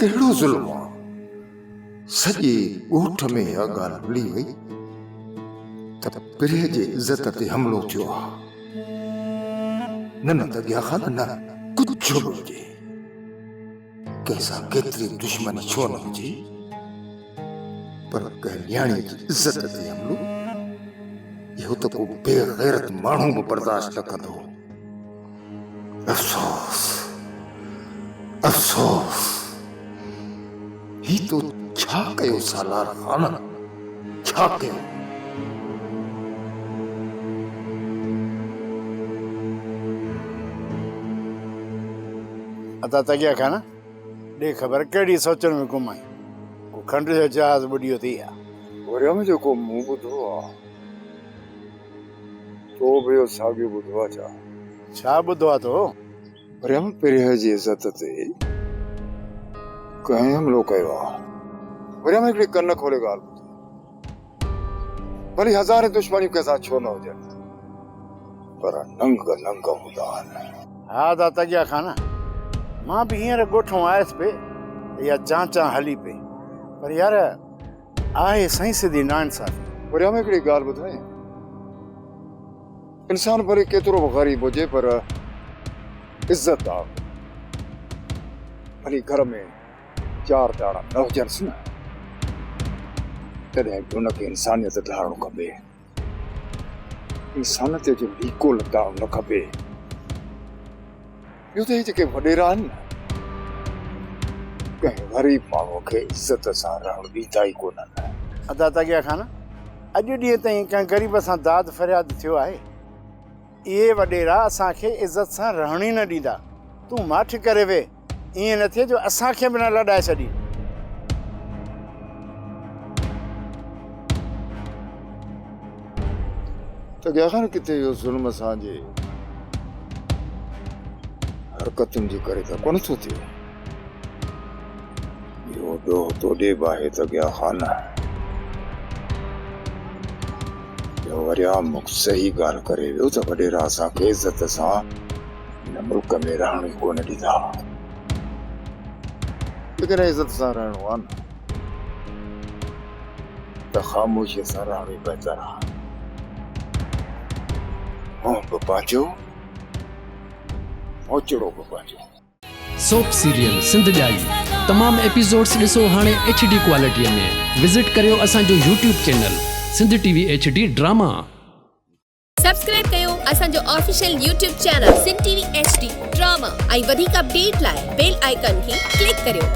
कहिड़ो ज़ुल्म आहे? सॼे ॻोठ में इहा ॻाल्हि भुली वई त पिरे जे इज़त ते हमिलो थियो आहे। न त अॻियां खां न कुझु बि हुजे, कंहिंसां केतिरी दुश्मनी छो न हुजे, पर कंहिं न्याणी जी इज़त ते हमिलो, इहो त को बेग़ैरत माण्हू बि बर्दाश्त न कंदो। अफ़सोस अफ़सोस, ही तो छा कयो सालार ख़ान, छा कयो? अता तगिया खाना दे खबर कहिड़ी सोचण में घुमाई को खंड जो जहाज बुॾियो थी आहे। वरिया में जेको मूं ॿुधो आहे तो बि साॻियो ॿुधो आहे। छा ॿुधो आहे तो? वरिया में पिरे जी इज़त ते कंहिं हमिलो कयो आहे। वरिया में हिकिड़ी कन खोले ॻाल्हि ॿुधी, भली हज़ारे दुश्मनियूं कंहिंसां छो न हुजनि, पर नंग नंग हूंदा आहिनि। हा ता तगिया खाना, मां बि हींअर ॻोठों आयुसि पे इहा जांचा हली पे, पर यार आहे सही सिधी नाइंसाफ़ी। वरिया में हिकिड़ी ॻाल्हि ॿुधाई, इंसान भले केतिरो बि ग़रीब हुजे पर इज़तदार, भली घर में चार दाणा न हुजनिसि न, तॾहिं बि हुनखे इंसानियत ठाहिणो खपे। इंसानियत जो लीको लताड़ो न खपे। ॿियो त हे जेके वॾेरा आहिनि न, कंहिं ग़रीब माण्हूअ खे इज़त सां रहणु ॾींदा ई कोन्हनि। अदा तगिया खाना, अॼु ॾींहं ताईं कंहिं ग़रीब सां दाद फ़रियाद थियो आहे? इहे वॾेरा असांखे इज़त सां रहण ई न ॾींदा। तूं माठ करे वे, ईअं न थिए जो असांखे बि न लॾाए छॾी। त गया किथे इहो ज़ुल्म असांजे हरकतुनि जे करे त कोन थो थिए। इहो ॾोह तोॾे बि आहे त गया खाना। वरिया मूंखे सही ॻाल्हि करे वियो त वॾेरा असांखे इज़त सां हिन मुल्क में रहण ई कोन ॾींदा। लेकिन इज़त सां रहणो आहे न त ख़ामोशीअ सां रहणो ई बहितर आहे। मुंहुं बि पंहिंजो, ओचिड़ो बि पंहिंजो। सोप सीरियल सिंध जाई तमाम एपिसोड्स ॾिसो हाणे HD क्वालिटीअ में। विज़िट करियो असांजो YouTube channel Sindh TV HD drama. Subscribe कयो असांजो official YouTube channel Sindh TV HD drama ऐं वधीक अपडेट लाइ बेल आइकन खे क्लिक करियो।